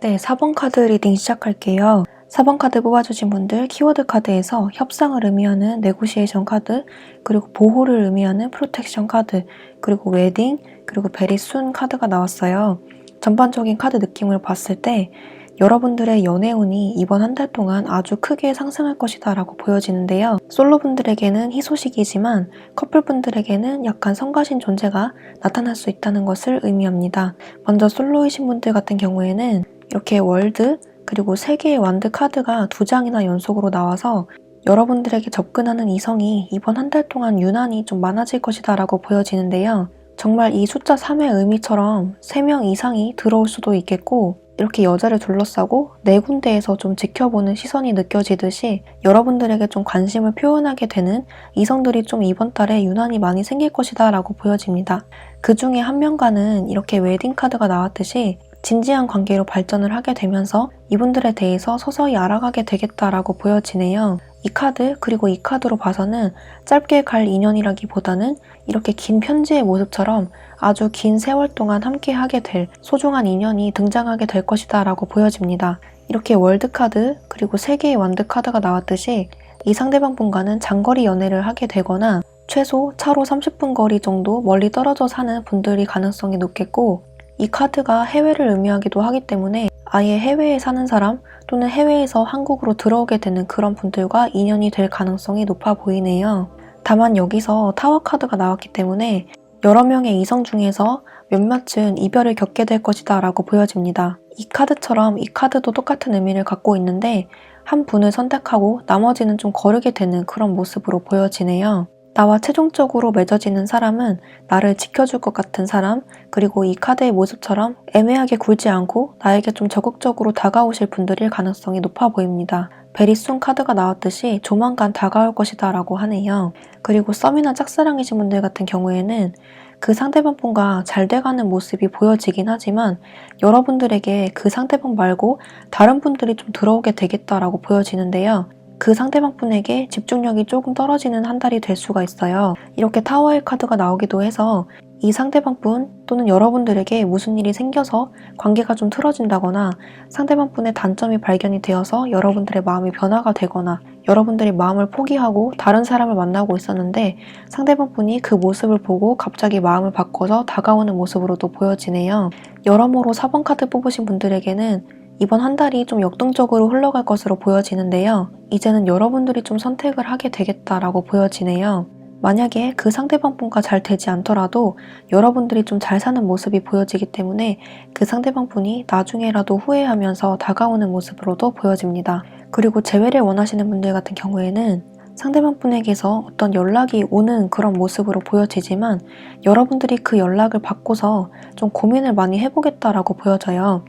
네, 4번 카드 리딩 시작할게요. 4번 카드 뽑아주신 분들 키워드 카드에서 협상을 의미하는 네고시에이션 카드, 그리고 보호를 의미하는 프로텍션 카드, 그리고 웨딩, 그리고 베리 순 카드가 나왔어요. 전반적인 카드 느낌을 봤을 때 여러분들의 연애운이 이번 한 달 동안 아주 크게 상승할 것이다 라고 보여지는데요. 솔로분들에게는 희소식이지만 커플분들에게는 약간 성가신 존재가 나타날 수 있다는 것을 의미합니다. 먼저 솔로이신 분들 같은 경우에는 이렇게 월드 그리고 3개의 완드 카드가 2장이나 연속으로 나와서 여러분들에게 접근하는 이성이 이번 한 달 동안 유난히 좀 많아질 것이다 라고 보여지는데요. 정말 이 숫자 3의 의미처럼 3명 이상이 들어올 수도 있겠고 이렇게 여자를 둘러싸고 4군데에서 좀 지켜보는 시선이 느껴지듯이 여러분들에게 좀 관심을 표현하게 되는 이성들이 좀 이번 달에 유난히 많이 생길 것이다 라고 보여집니다. 그 중에 한 명과는 이렇게 웨딩 카드가 나왔듯이 진지한 관계로 발전을 하게 되면서 이분들에 대해서 서서히 알아가게 되겠다라고 보여지네요. 이 카드 그리고 이 카드로 봐서는 짧게 갈 인연이라기보다는 이렇게 긴 편지의 모습처럼 아주 긴 세월 동안 함께 하게 될 소중한 인연이 등장하게 될 것이다 라고 보여집니다. 이렇게 월드 카드 그리고 3개의 완드 카드가 나왔듯이 이 상대방 분과는 장거리 연애를 하게 되거나 최소 차로 30분 거리 정도 멀리 떨어져 사는 분들이 가능성이 높겠고 이 카드가 해외를 의미하기도 하기 때문에 아예 해외에 사는 사람 또는 해외에서 한국으로 들어오게 되는 그런 분들과 인연이 될 가능성이 높아 보이네요. 다만 여기서 타워 카드가 나왔기 때문에 여러 명의 이성 중에서 몇몇은 이별을 겪게 될 것이다 라고 보여집니다. 이 카드처럼 이 카드도 똑같은 의미를 갖고 있는데 한 분을 선택하고 나머지는 좀 거르게 되는 그런 모습으로 보여지네요. 나와 최종적으로 맺어지는 사람은 나를 지켜줄 것 같은 사람, 그리고 이 카드의 모습처럼 애매하게 굴지 않고 나에게 좀 적극적으로 다가오실 분들일 가능성이 높아 보입니다. 베리순 카드가 나왔듯이 조만간 다가올 것이다 라고 하네요. 그리고 썸이나 짝사랑이신 분들 같은 경우에는 그 상대방 분과 잘 돼가는 모습이 보여지긴 하지만 여러분들에게 그 상대방 말고 다른 분들이 좀 들어오게 되겠다라고 보여지는데요. 그 상대방 분에게 집중력이 조금 떨어지는 한 달이 될 수가 있어요. 이렇게 타워의 카드가 나오기도 해서 이 상대방분 또는 여러분들에게 무슨 일이 생겨서 관계가 좀 틀어진다거나 상대방분의 단점이 발견이 되어서 여러분들의 마음이 변화가 되거나 여러분들이 마음을 포기하고 다른 사람을 만나고 있었는데 상대방분이 그 모습을 보고 갑자기 마음을 바꿔서 다가오는 모습으로도 보여지네요. 여러모로 4번 카드 뽑으신 분들에게는 이번 한 달이 좀 역동적으로 흘러갈 것으로 보여지는데요. 이제는 여러분들이 좀 선택을 하게 되겠다라고 보여지네요. 만약에 그 상대방분과 잘 되지 않더라도 여러분들이 좀 잘 사는 모습이 보여지기 때문에 그 상대방분이 나중에라도 후회하면서 다가오는 모습으로도 보여집니다. 그리고 재회를 원하시는 분들 같은 경우에는 상대방분에게서 어떤 연락이 오는 그런 모습으로 보여지지만 여러분들이 그 연락을 받고서 좀 고민을 많이 해보겠다라고 보여져요.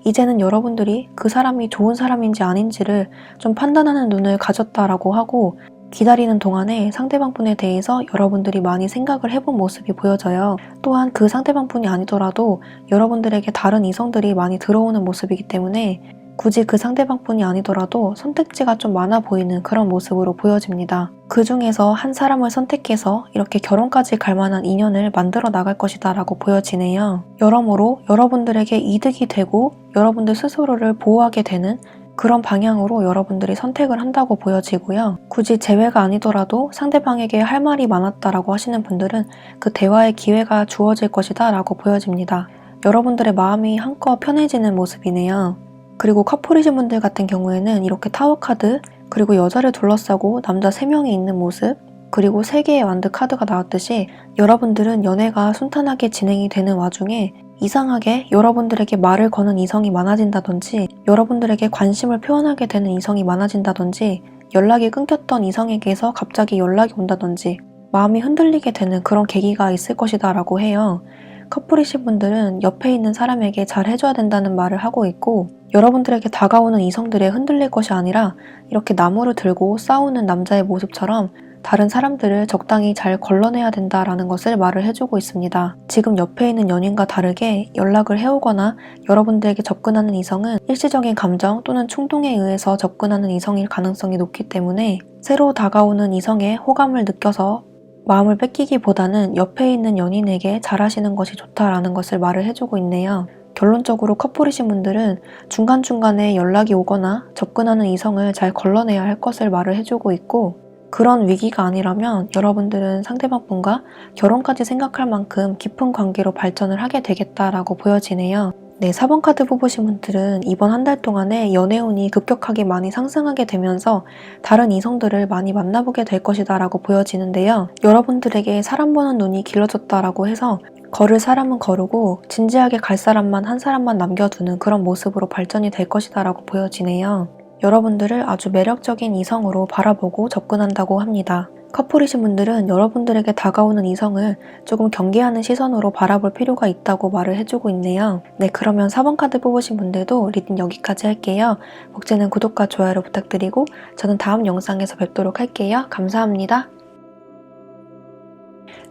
이제는 여러분들이 그 사람이 좋은 사람인지 아닌지를 좀 판단하는 눈을 가졌다라고 하고 기다리는 동안에 상대방분에 대해서 여러분들이 많이 생각을 해본 모습이 보여져요. 또한 그 상대방분이 아니더라도 여러분들에게 다른 이성들이 많이 들어오는 모습이기 때문에 굳이 그 상대방분이 아니더라도 선택지가 좀 많아 보이는 그런 모습으로 보여집니다. 그 중에서 한 사람을 선택해서 이렇게 결혼까지 갈 만한 인연을 만들어 나갈 것이다 라고 보여지네요. 여러모로 여러분들에게 이득이 되고 여러분들 스스로를 보호하게 되는 그런 방향으로 여러분들이 선택을 한다고 보여지고요. 굳이 재회가 아니더라도 상대방에게 할 말이 많았다라고 하시는 분들은 그 대화의 기회가 주어질 것이다 라고 보여집니다. 여러분들의 마음이 한껏 편해지는 모습이네요. 그리고 커플이신 분들 같은 경우에는 이렇게 타워 카드, 그리고 여자를 둘러싸고 남자 3명이 있는 모습, 그리고 3개의 완드 카드가 나왔듯이 여러분들은 연애가 순탄하게 진행이 되는 와중에 이상하게 여러분들에게 말을 거는 이성이 많아진다든지 여러분들에게 관심을 표현하게 되는 이성이 많아진다든지 연락이 끊겼던 이성에게서 갑자기 연락이 온다든지 마음이 흔들리게 되는 그런 계기가 있을 것이다 라고 해요. 커플이신 분들은 옆에 있는 사람에게 잘 해줘야 된다는 말을 하고 있고 여러분들에게 다가오는 이성들에 흔들릴 것이 아니라 이렇게 나무를 들고 싸우는 남자의 모습처럼 다른 사람들을 적당히 잘 걸러내야 된다라는 것을 말을 해주고 있습니다. 지금 옆에 있는 연인과 다르게 연락을 해오거나 여러분들에게 접근하는 이성은 일시적인 감정 또는 충동에 의해서 접근하는 이성일 가능성이 높기 때문에 새로 다가오는 이성의 호감을 느껴서 마음을 뺏기기보다는 옆에 있는 연인에게 잘하시는 것이 좋다라는 것을 말을 해주고 있네요. 결론적으로 커플이신 분들은 중간중간에 연락이 오거나 접근하는 이성을 잘 걸러내야 할 것을 말을 해주고 있고 그런 위기가 아니라면 여러분들은 상대방분과 결혼까지 생각할 만큼 깊은 관계로 발전을 하게 되겠다라고 보여지네요. 네, 4번 카드 뽑으신 분들은 이번 한 달 동안에 연애운이 급격하게 많이 상승하게 되면서 다른 이성들을 많이 만나보게 될 것이다 라고 보여지는데요. 여러분들에게 사람 보는 눈이 길러졌다라고 해서 걸을 사람은 거르고 진지하게 갈 사람만 한 사람만 남겨두는 그런 모습으로 발전이 될 것이다 라고 보여지네요. 여러분들을 아주 매력적인 이성으로 바라보고 접근한다고 합니다. 커플이신 분들은 여러분들에게 다가오는 이성을 조금 경계하는 시선으로 바라볼 필요가 있다고 말을 해주고 있네요. 네, 그러면 4번 카드 뽑으신 분들도 리딩 여기까지 할게요. 복제는 구독과 좋아요를 부탁드리고 저는 다음 영상에서 뵙도록 할게요. 감사합니다.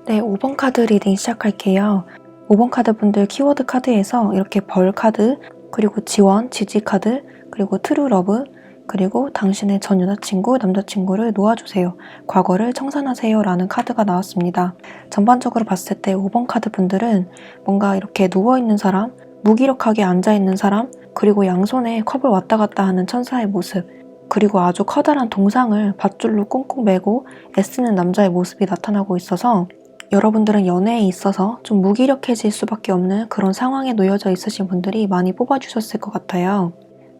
네, 5번 카드 리딩 시작할게요. 5번 카드 분들 키워드 카드에서 이렇게 벌 카드, 그리고 지원, 지지 카드, 그리고 트루 러브, 그리고 당신의 전 여자친구, 남자친구를 놓아주세요. 과거를 청산하세요 라는 카드가 나왔습니다. 전반적으로 봤을 때 5번 카드 분들은 뭔가 이렇게 누워있는 사람, 무기력하게 앉아있는 사람, 그리고 양손에 컵을 왔다 갔다 하는 천사의 모습, 그리고 아주 커다란 동상을 밧줄로 꽁꽁 매고 애쓰는 남자의 모습이 나타나고 있어서 여러분들은 연애에 있어서 좀 무기력해질 수밖에 없는 그런 상황에 놓여져 있으신 분들이 많이 뽑아주셨을 것 같아요.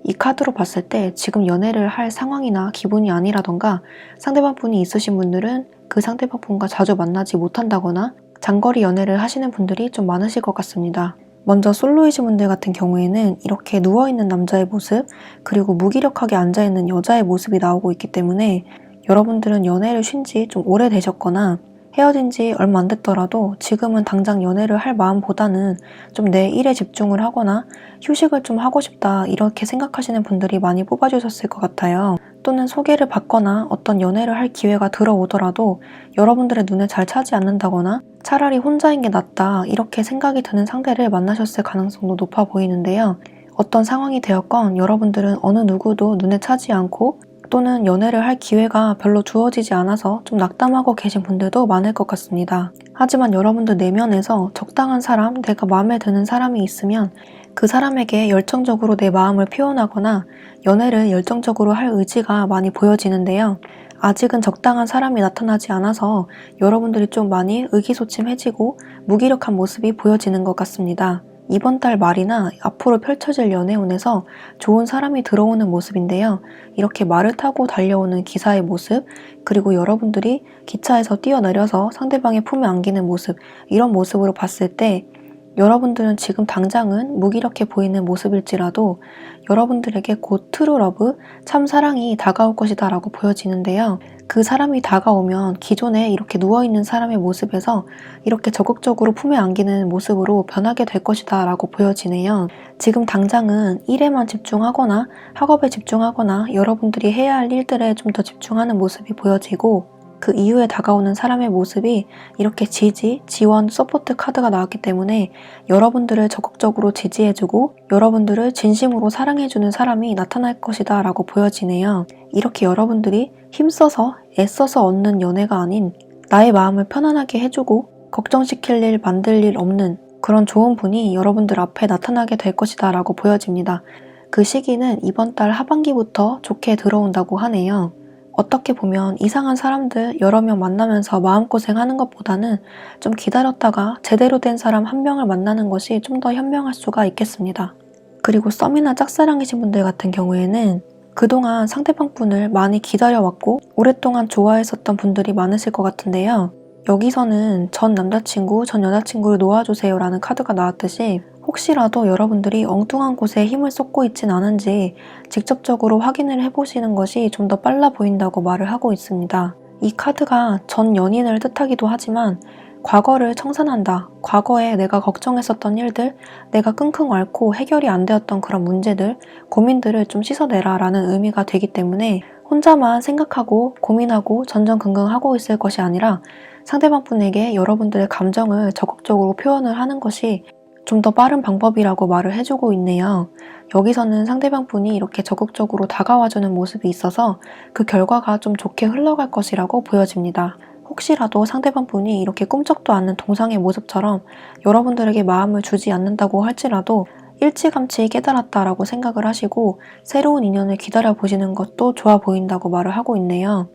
이 카드로 봤을 때 지금 연애를 할 상황이나 기분이 아니라던가 상대방 분이 있으신 분들은 그 상대방 분과 자주 만나지 못한다거나 장거리 연애를 하시는 분들이 좀 많으실 것 같습니다. 먼저 솔로이신 분들 같은 경우에는 이렇게 누워있는 남자의 모습, 그리고 무기력하게 앉아있는 여자의 모습이 나오고 있기 때문에 여러분들은 연애를 쉰 지 좀 오래되셨거나 헤어진 지 얼마 안 됐더라도 지금은 당장 연애를 할 마음보다는 좀 내 일에 집중을 하거나 휴식을 좀 하고 싶다 이렇게 생각하시는 분들이 많이 뽑아주셨을 것 같아요. 또는 소개를 받거나 어떤 연애를 할 기회가 들어오더라도 여러분들의 눈에 잘 차지 않는다거나 차라리 혼자인 게 낫다 이렇게 생각이 드는 상대를 만나셨을 가능성도 높아 보이는데요. 어떤 상황이 되었건 여러분들은 어느 누구도 눈에 차지 않고 또는 연애를 할 기회가 별로 주어지지 않아서 좀 낙담하고 계신 분들도 많을 것 같습니다. 하지만 여러분들 내면에서 적당한 사람, 내가 마음에 드는 사람이 있으면 그 사람에게 열정적으로 내 마음을 표현하거나 연애를 열정적으로 할 의지가 많이 보여지는데요. 아직은 적당한 사람이 나타나지 않아서 여러분들이 좀 많이 의기소침해지고 무기력한 모습이 보여지는 것 같습니다. 이번 달 말이나 앞으로 펼쳐질 연애운에서 좋은 사람이 들어오는 모습인데요. 이렇게 말을 타고 달려오는 기사의 모습, 그리고 여러분들이 기차에서 뛰어내려서 상대방의 품에 안기는 모습, 이런 모습으로 봤을 때 여러분들은 지금 당장은 무기력해 보이는 모습일지라도 여러분들에게 곧 트루 러브, 참 사랑이 다가올 것이다 라고 보여지는데요. 그 사람이 다가오면 기존에 이렇게 누워있는 사람의 모습에서 이렇게 적극적으로 품에 안기는 모습으로 변하게 될 것이다 라고 보여지네요. 지금 당장은 일에만 집중하거나 학업에 집중하거나 여러분들이 해야 할 일들에 좀 더 집중하는 모습이 보여지고 그 이후에 다가오는 사람의 모습이 이렇게 지지, 지원, 서포트 카드가 나왔기 때문에 여러분들을 적극적으로 지지해주고 여러분들을 진심으로 사랑해주는 사람이 나타날 것이다 라고 보여지네요. 이렇게 여러분들이 힘써서 애써서 얻는 연애가 아닌 나의 마음을 편안하게 해주고 걱정시킬 일, 만들 일 없는 그런 좋은 분이 여러분들 앞에 나타나게 될 것이다 라고 보여집니다. 그 시기는 이번 달 하반기부터 좋게 들어온다고 하네요. 어떻게 보면 이상한 사람들 여러 명 만나면서 마음고생하는 것보다는 좀 기다렸다가 제대로 된 사람 한 명을 만나는 것이 좀 더 현명할 수가 있겠습니다. 그리고 썸이나 짝사랑이신 분들 같은 경우에는 그동안 상대방 분을 많이 기다려왔고 오랫동안 좋아했었던 분들이 많으실 것 같은데요. 여기서는 전 남자친구, 전 여자친구를 놓아주세요 라는 카드가 나왔듯이 혹시라도 여러분들이 엉뚱한 곳에 힘을 쏟고 있진 않은지 직접적으로 확인을 해보시는 것이 좀 더 빨라 보인다고 말을 하고 있습니다. 이 카드가 전 연인을 뜻하기도 하지만 과거를 청산한다. 과거에 내가 걱정했었던 일들, 내가 끙끙 앓고 해결이 안 되었던 그런 문제들, 고민들을 좀 씻어내라 라는 의미가 되기 때문에 혼자만 생각하고 고민하고 전전긍긍하고 있을 것이 아니라 상대방 분에게 여러분들의 감정을 적극적으로 표현을 하는 것이 좀 더 빠른 방법이라고 말을 해주고 있네요. 여기서는 상대방 분이 이렇게 적극적으로 다가와주는 모습이 있어서 그 결과가 좀 좋게 흘러갈 것이라고 보여집니다. 혹시라도 상대방 분이 이렇게 꿈쩍도 않는 동상의 모습처럼 여러분들에게 마음을 주지 않는다고 할지라도 일찌감치 깨달았다라고 생각을 하시고 새로운 인연을 기다려보시는 것도 좋아 보인다고 말을 하고 있네요.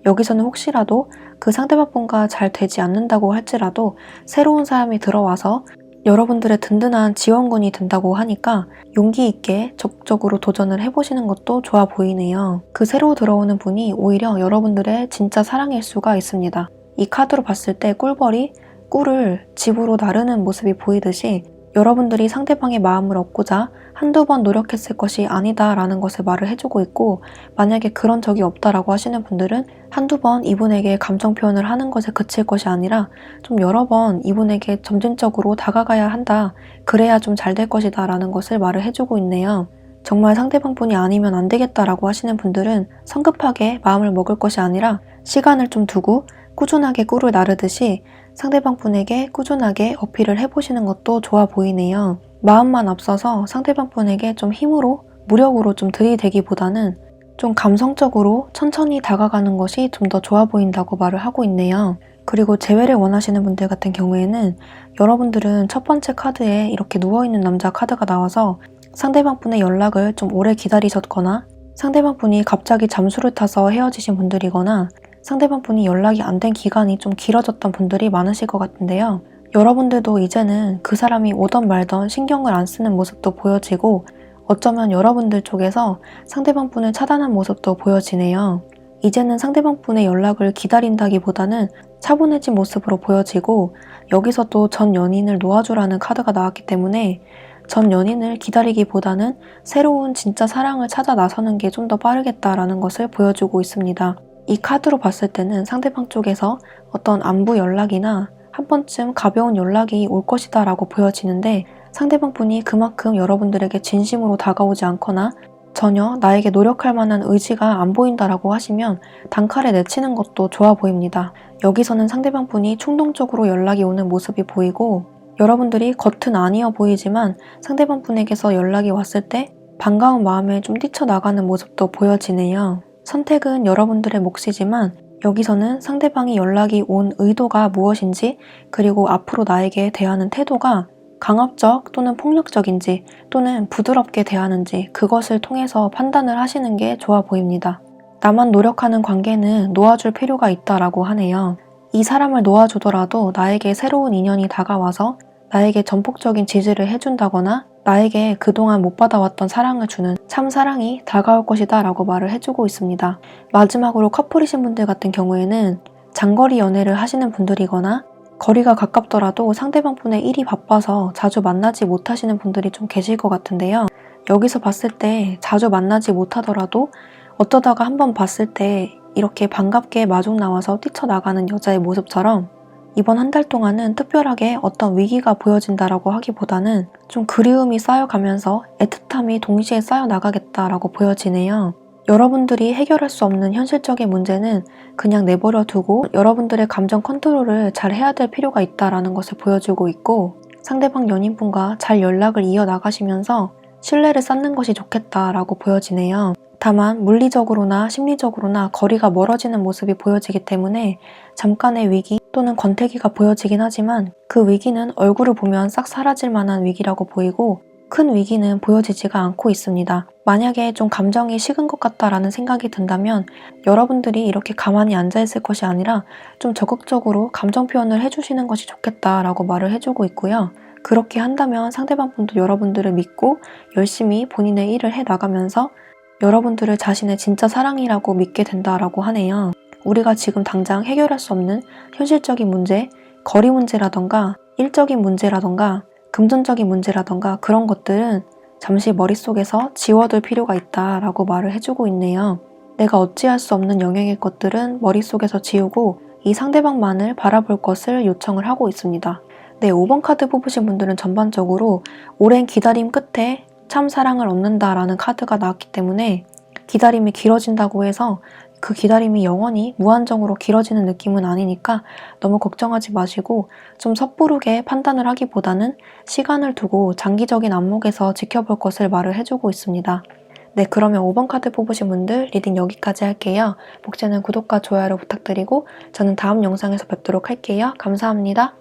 여기서는 혹시라도 그 상대방 분과 잘 되지 않는다고 할지라도 새로운 사람이 들어와서 여러분들의 든든한 지원군이 된다고 하니까 용기 있게 적극적으로 도전을 해보시는 것도 좋아 보이네요. 그 새로 들어오는 분이 오히려 여러분들의 진짜 사랑일 수가 있습니다. 이 카드로 봤을 때 꿀벌이 꿀을 집으로 나르는 모습이 보이듯이 여러분들이 상대방의 마음을 얻고자 한두 번 노력했을 것이 아니다 라는 것을 말을 해주고 있고 만약에 그런 적이 없다라고 하시는 분들은 한두 번 이분에게 감정 표현을 하는 것에 그칠 것이 아니라 좀 여러 번 이분에게 점진적으로 다가가야 한다. 그래야 좀 잘 될 것이다 라는 것을 말을 해주고 있네요. 정말 상대방 분이 아니면 안 되겠다라고 하시는 분들은 성급하게 마음을 먹을 것이 아니라 시간을 좀 두고 꾸준하게 꿀을 나르듯이 상대방 분에게 꾸준하게 어필을 해보시는 것도 좋아 보이네요. 마음만 앞서서 상대방 분에게 좀 힘으로 무력으로 좀 들이대기보다는 좀 감성적으로 천천히 다가가는 것이 좀 더 좋아 보인다고 말을 하고 있네요. 그리고 재회를 원하시는 분들 같은 경우에는 여러분들은 첫 번째 카드에 이렇게 누워있는 남자 카드가 나와서 상대방 분의 연락을 좀 오래 기다리셨거나 상대방 분이 갑자기 잠수를 타서 헤어지신 분들이거나 상대방 분이 연락이 안 된 기간이 좀 길어졌던 분들이 많으실 것 같은데요. 여러분들도 이제는 그 사람이 오던 말던 신경을 안 쓰는 모습도 보여지고 어쩌면 여러분들 쪽에서 상대방 분을 차단한 모습도 보여지네요. 이제는 상대방 분의 연락을 기다린다기보다는 차분해진 모습으로 보여지고 여기서도 전 연인을 놓아주라는 카드가 나왔기 때문에 전 연인을 기다리기보다는 새로운 진짜 사랑을 찾아 나서는 게 좀 더 빠르겠다라는 것을 보여주고 있습니다. 이 카드로 봤을 때는 상대방 쪽에서 어떤 안부 연락이나 한 번쯤 가벼운 연락이 올 것이다 라고 보여지는데 상대방 분이 그만큼 여러분들에게 진심으로 다가오지 않거나 전혀 나에게 노력할 만한 의지가 안 보인다라고 하시면 단칼에 내치는 것도 좋아 보입니다. 여기서는 상대방 분이 충동적으로 연락이 오는 모습이 보이고 여러분들이 겉은 아니어 보이지만 상대방 분에게서 연락이 왔을 때 반가운 마음에 좀 뛰쳐나가는 모습도 보여지네요. 선택은 여러분들의 몫이지만 여기서는 상대방이 연락이 온 의도가 무엇인지, 그리고 앞으로 나에게 대하는 태도가 강압적 또는 폭력적인지 또는 부드럽게 대하는지 그것을 통해서 판단을 하시는 게 좋아 보입니다. 나만 노력하는 관계는 놓아줄 필요가 있다라고 하네요. 이 사람을 놓아주더라도 나에게 새로운 인연이 다가와서 나에게 전폭적인 지지를 해준다거나 나에게 그동안 못 받아왔던 사랑을 주는 참 사랑이 다가올 것이다 라고 말을 해주고 있습니다. 마지막으로 커플이신 분들 같은 경우에는 장거리 연애를 하시는 분들이거나 거리가 가깝더라도 상대방 분의 일이 바빠서 자주 만나지 못하시는 분들이 좀 계실 것 같은데요. 여기서 봤을 때 자주 만나지 못하더라도 어쩌다가 한번 봤을 때 이렇게 반갑게 마중 나와서 뛰쳐나가는 여자의 모습처럼 이번 한 달 동안은 특별하게 어떤 위기가 보여진다라고 하기보다는 좀 그리움이 쌓여가면서 애틋함이 동시에 쌓여나가겠다라고 보여지네요. 여러분들이 해결할 수 없는 현실적인 문제는 그냥 내버려 두고 여러분들의 감정 컨트롤을 잘 해야 될 필요가 있다라는 것을 보여주고 있고, 상대방 연인분과 잘 연락을 이어나가시면서 신뢰를 쌓는 것이 좋겠다라고 보여지네요. 다만 물리적으로나 심리적으로나 거리가 멀어지는 모습이 보여지기 때문에 잠깐의 위기 또는 권태기가 보여지긴 하지만 그 위기는 얼굴을 보면 싹 사라질 만한 위기라고 보이고 큰 위기는 보여지지가 않고 있습니다. 만약에 좀 감정이 식은 것 같다라는 생각이 든다면 여러분들이 이렇게 가만히 앉아있을 것이 아니라 좀 적극적으로 감정 표현을 해주시는 것이 좋겠다라고 말을 해주고 있고요. 그렇게 한다면 상대방 분도 여러분들을 믿고 열심히 본인의 일을 해나가면서 여러분들을 자신의 진짜 사랑이라고 믿게 된다라고 하네요. 우리가 지금 당장 해결할 수 없는 현실적인 문제, 거리 문제라던가 일적인 문제라던가 금전적인 문제라던가 그런 것들은 잠시 머릿속에서 지워둘 필요가 있다라고 말을 해주고 있네요. 내가 어찌할 수 없는 영역의 것들은 머릿속에서 지우고 이 상대방만을 바라볼 것을 요청을 하고 있습니다. 네, 5번 카드 뽑으신 분들은 전반적으로 오랜 기다림 끝에 참 사랑을 얻는다라는 카드가 나왔기 때문에 기다림이 길어진다고 해서 그 기다림이 영원히 무한정으로 길어지는 느낌은 아니니까 너무 걱정하지 마시고 좀 섣부르게 판단을 하기보다는 시간을 두고 장기적인 안목에서 지켜볼 것을 말을 해주고 있습니다. 네, 그러면 5번 카드 뽑으신 분들 리딩 여기까지 할게요. 복제는 구독과 좋아요를 부탁드리고 저는 다음 영상에서 뵙도록 할게요. 감사합니다.